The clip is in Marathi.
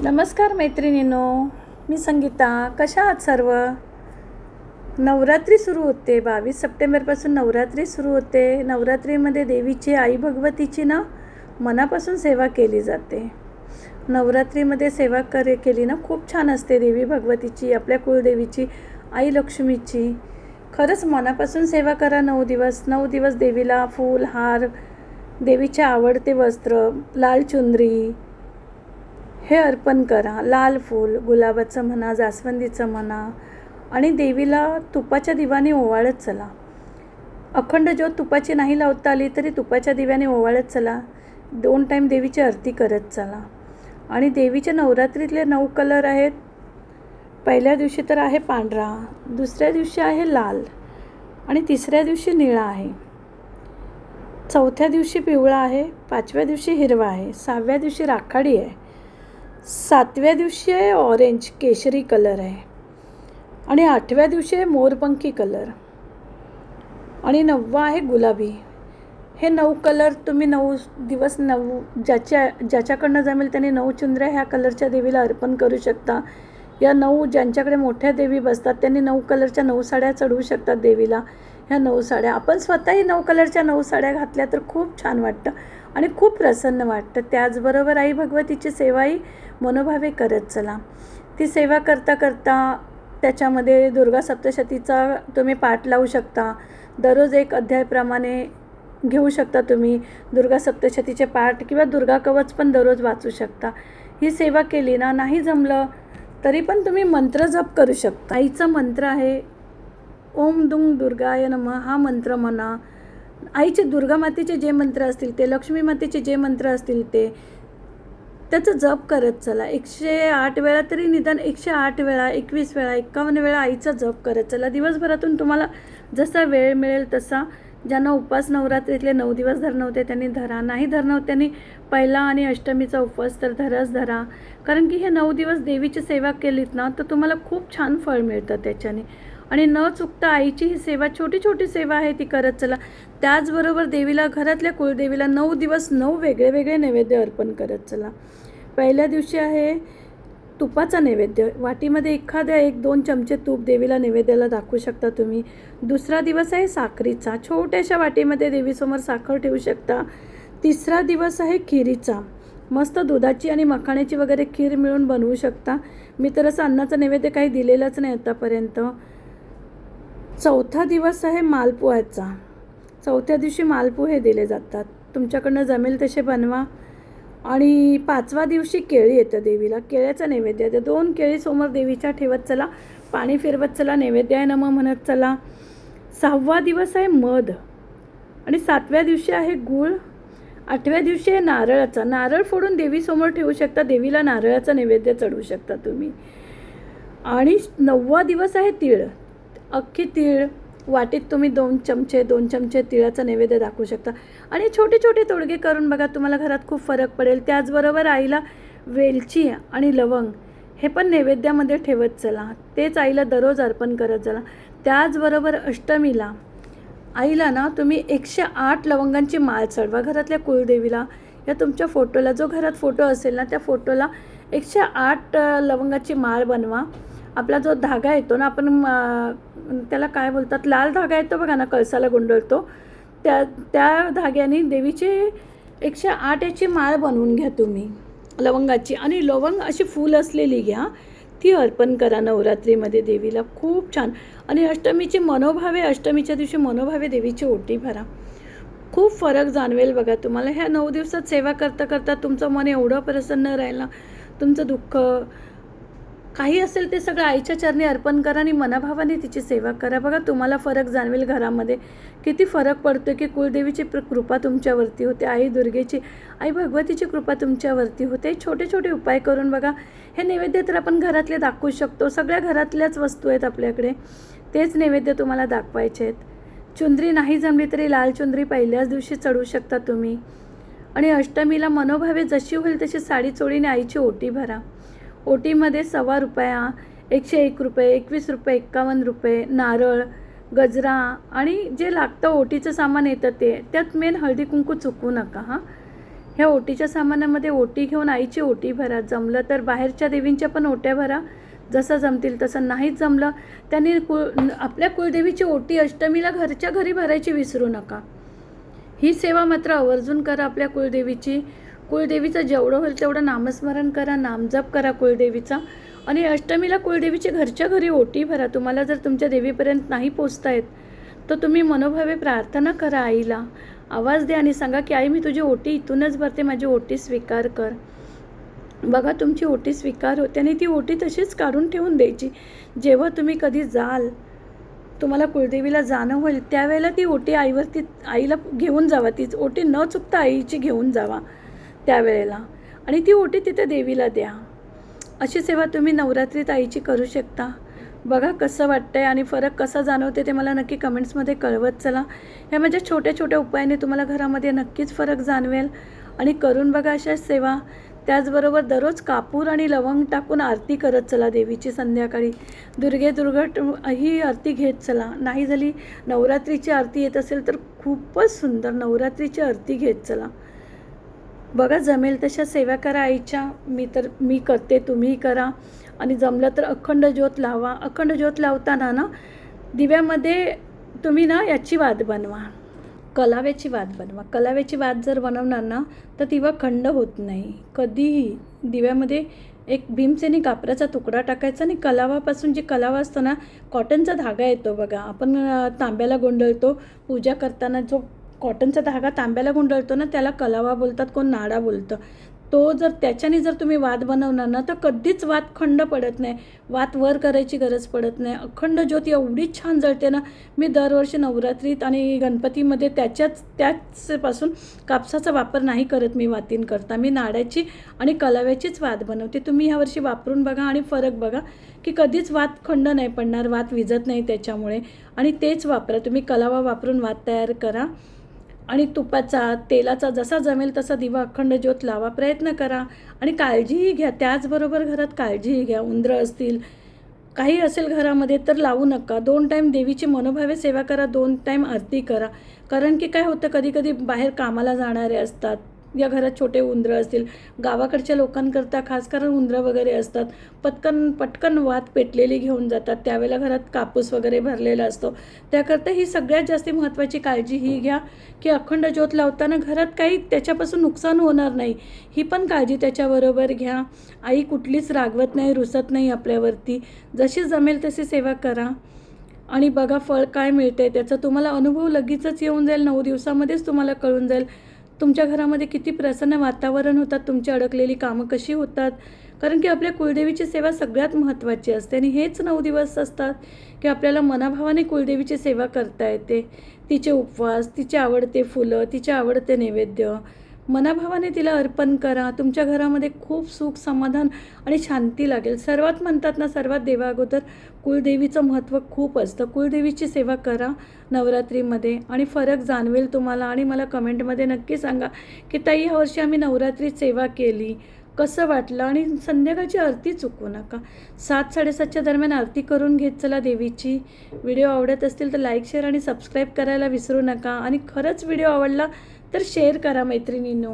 नमस्कार मैत्रिणींनो, मी संगीता. कशा आहात सर्व? नवरात्री सुरू होते. 22 सप्टेंबरपासून नवरात्री सुरू होते. नवरात्रीमध्ये देवीची आई भगवतीची ना मनापासून सेवा केली जाते. नवरात्रीमध्ये सेवा केली ना खूप छान असते. देवी भगवतीची, आपल्या कुलदेवीची, आई लक्ष्मीची. खरंच मनापासून सेवा करा. 9 दिवस 9 दिवस देवीला फूल हार, देवीचे आवडते वस्त्र, लाल चुनरी हे अर्पण करा. लाल फूल, गुलाबाचं म्हणा, जास्वंदीचं म्हणा, आणि देवीला तुपाच्या दिव्याने ओवाळत चला. अखंड ज्योत तुपाची नाही लावता आली तरी तुपाच्या दिव्याने ओवाळत चला. 2 टाईम देवीची आरती करत चला. आणि देवीच्या नवरात्रीतले 9 कलर आहेत. पहिल्या दिवशी तर आहे पांढरा, दुसऱ्या दिवशी आहे लाल, आणि तिसऱ्या दिवशी निळा आहे, चौथ्या दिवशी पिवळा आहे, 5व्या दिवशी हिरवा आहे, 6व्या दिवशी राखाडी आहे, 7व्या दिवशी आहे ऑरेंज केशरी कलर आहे, आणि 8व्या दिवशी आहे मोरपंखी कलर, आणि 9वा आहे गुलाबी. हे 9 कलर तुम्ही 9 दिवस ज्याच्याकडनं जमेल त्याने 9 चुंदऱ्या ह्या कलरच्या देवीला अर्पण करू शकता. या 9 ज्यांच्याकडे मोठ्या देवी बसतात त्यांनी 9 कलरच्या 9 साड्या चढवू शकतात देवीला. ह्या 9 साड्या आपण स्वतःही 9 कलरच्या 9 साड्या घातल्या तर खूप छान वाटतं आणि खूप प्रसन्न वाटतं. त्याचबरोबर आई भगवतीची सेवाही मनोभावे करत चला. ती सेवा करता करता त्याच्यामध्ये दुर्गा सप्तशतीचा तुम्ही पाठ लावू शकता. दररोज एक अध्यायप्रमाणे घेऊ शकता तुम्ही. दुर्गा सप्तशतीचे पाठ किंवा दुर्गा कवच पण दररोज वाचू शकता. ही सेवा केली ना, नाही जमलं तरी पण तुम्ही मंत्र जप करू शकता. आईचा मंत्र आहे ओम दुंग दुर्गाय नमः. हा मंत्र म्हणा. आईचे दुर्गा मातेचे जे मंत्र असतील ते, लक्ष्मी मातेचे जे मंत्र असतील ते, त्याचं जप करत चला. 108 वेळा तरी निदान 108 वेळा, 21 वेळा, 51 वेळा आईचा जप करत चला. दिवसभरातून तुम्हाला जसा वेळ मिळेल तसा. ज्यांना उपवास नवरात्रीतले 9 दिवस धरणं होते त्यांनी धरा. नाही धरणं होत त्यांनी पहिला आणि अष्टमीचा उपवास तर धरा. कारण की हे 9 दिवस देवीची सेवा केलीत ना तर तुम्हाला खूप छान फळ मिळतं त्याच्याने. आणि न चुकता आईची ही सेवा, छोटी छोटी सेवा आहे ती करत चला. त्याचबरोबर देवीला, घरातल्या कुलदेवीला 9 दिवस 9 वेगळे नैवेद्य अर्पण करत चला. पहिल्या दिवशी आहे तुपाचा नैवेद्य. वाटीमध्ये एखाद्या 1-2 चमचे तूप देवीला नैवेद्याला दाखवू शकता तुम्ही. दुसरा दिवस आहे साखरीचा. छोट्याशा वाटीमध्ये देवीसमोर साखर ठेवू शकता. तिसरा दिवस आहे खिरीचा. मस्त दुधाची आणि मखाण्याची वगैरे खीर मिळून बनवू शकता. मी तर असं अन्नाचा नैवेद्य काही दिलेलाच नाही आतापर्यंत. चौथा दिवस आहे मालपोह्याचा. चौथ्या दिवशी मालपोहे दिले जातात. तुमच्याकडनं जमेल तसे बनवा. आणि 5व्या दिवशी केळी येतं देवीला. केळ्याचा नैवेद्य येतं. 2 केळी समोर देवीच्या ठेवत चला. पाणी फिरवत चला. नैवेद्याय नमः म्हणत चला. 6वा दिवस आहे मध, आणि 7व्या दिवशी आहे गूळ. 8व्या दिवशी आहे नारळाचा. नारळ फोडून देवीसमोर ठेवू शकता. देवीला नारळाचा नैवेद्य चढवू शकता तुम्ही. आणि 9वा दिवस आहे तीळ. अख्खी तीळ वाटीत तुम्ही 2 चमचे तिळाचा नैवेद्य दाखवू शकता. आणि छोटे छोटे तोडगे करून बघा, तुम्हाला घरात खूप फरक पडेल. त्याचबरोबर आईला वेलची आणि लवंग हे पण नैवेद्यामध्ये ठेवत चला. तेच आईला दररोज अर्पण करत चला. त्याचबरोबर अष्टमीला आईला ना तुम्ही 108 लवंगांची माळ चढवा घरातल्या कुलदेवीला. या तुमच्या फोटोला, जो घरात फोटो असेल ना त्या फोटोला 108 लवंगाची माळ बनवा. आपला जो धागा येतो ना, आपण त्याला काय बोलतात, लाल धागा येतो बघा ना, कळसाला गुंडळतो, त्या धाग्याने देवीची 108 याची माळ बनवून घ्या तुम्ही लवंगाची. आणि लवंग अशी फूल असलेली घ्या, ती अर्पण करा नवरात्रीमध्ये देवीला. खूप छान. आणि अष्टमीची मनोभावे, अष्टमीच्या दिवशी मनोभावे देवीची ओटी भरा. खूप फरक जाणवेल बघा तुम्हाला. ह्या 9 दिवसात सेवा करता करता तुमचं मन एवढं प्रसन्न राहील ना. तुमचं दुःख काही असेल ते सगळं आईच्या चरणी अर्पण करा आणि मनाभावाने तिची सेवा करा. बघा तुम्हाला फरक जाणवेल घरामध्ये. किती फरक पडतो की कुलदेवीची कृपा तुमच्यावरती होते, आई दुर्गेची, आई भगवतीची कृपा तुमच्यावरती होते. छोटे छोटे उपाय करून बघा. हे नैवेद्य तर आपण घरातले दाखवू शकतो. सगळ्या घरातल्याच वस्तू आहेत आपल्याकडे, तेच नैवेद्य तुम्हाला दाखवायचे आहेत. चुंदरी नाही जमली तरी लाल चुंदरी पहिल्याच दिवशी चढवू शकता तुम्ही. आणि अष्टमीला मनोभावे जशी होईल तशी साडी चोळीने आईची ओटी भरा. ओटीमध्ये ₹1.25, 101 रुपये, 21 रुपये, 51 रुपये, नारळ, गजरा आणि जे लागतं ओटीचं सामान येतं ते. त्यात मेन हळदी कुंकू चुकवू नका हां. ह्या ओटीच्या सामानामध्ये ओटी घेऊन आईची ओटी भरा. जमलं तर बाहेरच्या देवींच्या पण ओट्या भरा, जसं जमतील तसं. नाहीच जमलं त्यांनी आपल्या कुलदेवीची ओटी अष्टमीला घरच्या घरी भरायची विसरू नका. ही सेवा मात्र आवर्जून करा आपल्या कुलदेवीची. कुलदेवीचं जेवढं होईल तेवढं नामस्मरण करा, नामजप करा कुलदेवीचा. आणि अष्टमीला कुलदेवीची घरच्या घरी ओटी भरा. तुम्हाला जर तुमच्या देवीपर्यंत नाही पोचता येत तर तुम्ही मनोभावे प्रार्थना करा आईला. आवाज द्या आणि सांगा की आई, मी तुझी ओटी इथूनच भरते, माझी ओटी स्वीकार कर. बघा तुमची ओटी स्वीकार होते आणि ती ओटी तशीच काढून ठेवून द्यायची. जेव्हा तुम्ही कधी जाल, तुम्हाला कुलदेवीला जाणं होईल, त्यावेळेला ती ओटी आईला घेऊन जावा. ती ओटी न चुकता आईची घेऊन जावा त्यावेळेला आणि ती ओटी तिथे देवीला द्या. अशी सेवा तुम्ही नवरात्रीत आईची करू शकता. बघा कसं वाटतंय आणि फरक कसा जाणवते ते मला नक्की कमेंट्समध्ये कळवत चला. ह्या माझ्या छोट्या छोट्या उपायाने तुम्हाला घरामध्ये नक्कीच फरक जाणवेल आणि करून बघा अशा सेवा. त्याचबरोबर दररोज कापूर आणि लवंग टाकून आरती करत चला देवीची संध्याकाळी. दुर्गट ही आरती घेत चला. नाही झाली नवरात्रीची आरती येत असेल तर खूपच सुंदर नवरात्रीची आरती घेत चला. बघा जमेल तशा सेवा करा आईच्या. मी करते, तुम्ही करा. आणि जमलं तर अखंड ज्योत लावा. अखंड ज्योत लावताना ना दिव्यामध्ये तुम्ही ना याची वात बनवा, कलाव्याची वात बनवा. कलाव्याची वात जर बनवणार ना तर दिवा खंड होत नाही कधीही. दिव्यामध्ये एक भीमसेनी कापराचा तुकडा टाकायचा आणि कलावापासून जी कलावा असतो ना, कॉटनचा धागा येतो बघा, आपण तांब्याला गुंडळतो पूजा करताना, जो कॉटनचा धागा तांब्याला गुंडळतो ना त्याला कलावा बोलतात, कोण नाडा बोलतं. तो त्याच्याने जर तुम्ही वात बनवणार ना तर कधीच वात खंड पडत नाही. वात वर करायची गरज पडत नाही. अखंड ज्योत एवढी छान जळते ना. मी दरवर्षी नवरात्रीत आणि गणपतीमध्ये त्याचपासून कापसाचा वापर नाही करत मी वातींकरता. मी नाड्याची आणि कलाव्याचीच वात बनवते. तुम्ही ह्यावर्षी वापरून बघा आणि फरक बघा की कधीच वात खंड नाही पडणार, वात विझत नाही त्याच्यामुळे. आणि तेच वापरा तुम्ही. कलावा वापरून वात तयार करा आणि तुपाचा, तेलाचा जसा जमेल तसा दिवा अखंड ज्योत लावा. प्रयत्न करा आणि काळजीही घ्या. त्याचबरोबर घरात काळजीही घ्या. उंदरं असतील, काही असेल घरामध्ये तर लावू नका. 2 टाईम देवीची मनोभावे सेवा करा, 2 टाईम आरती करा. कारण की काय होतं, कधी कधी बाहेर कामाला जाणारे असतात, या घरात छोटे उंदरं असतील. गावाकडच्या लोकांकरता खास करून उंदरं वगैरे असतात. पटकन वात पेटलेली घेऊन जातात. त्यावेळेला घरात कापूस वगैरे भरलेला असतो. त्याकरता ही सगळ्यात जास्त महत्त्वाची काळजी ही घ्या की अखंड ज्योत लावताना घरात काही त्याच्यापासून नुकसान होणार नाही, ही पण काळजी त्याच्याबरोबर घ्या. आई कुठलीच रागवत नाही, रुसत नाही आपल्यावरती. जशी जमेल तशी सेवा करा आणि बघा फळ काय मिळते त्याचा. तुम्हाला अनुभव लगेचच येऊन जाईल. 9 दिवसामध्येच तुम्हाला कळून जाईल तुमच्या घरामध्ये किती प्रसन्न वातावरण होतात, तुमची अडकलेली कामं कशी होतात. कारण की आपल्या कुलदेवीची सेवा सगळ्यात महत्त्वाची असते आणि हेच 9 दिवस असतात की आपल्याला मनाभावाने कुलदेवीची सेवा करता येते. तिचे उपवास, तिचे आवडते फुलं, तिचे आवडते नैवेद्य मनाभावाने तिला अर्पण करा. तुमच्या घरामध्ये खूप सुख, समाधान आणि शांती लागेल. सर्वात म्हणतात ना, सर्वात देवा अगोदर कुलदेवीचं महत्त्व खूप असतं. कुलदेवीची सेवा करा नवरात्रीमध्ये आणि फरक जाणवेल तुम्हाला. आणि मला कमेंटमध्ये नक्की सांगा की ताई ह्या वर्षी आम्ही नवरात्रीत सेवा केली, कसं वाटलं. आणि संध्याकाळची आरती चुकवू नका. 7-7:30च्या दरम्यान आरती करून घेत चला देवीची. व्हिडिओ आवडत असतील तर लाईक, शेअर आणि सबस्क्राईब करायला विसरू नका. आणि खरंच व्हिडिओ आवडला तर शेअर करा मैत्रिणींनो.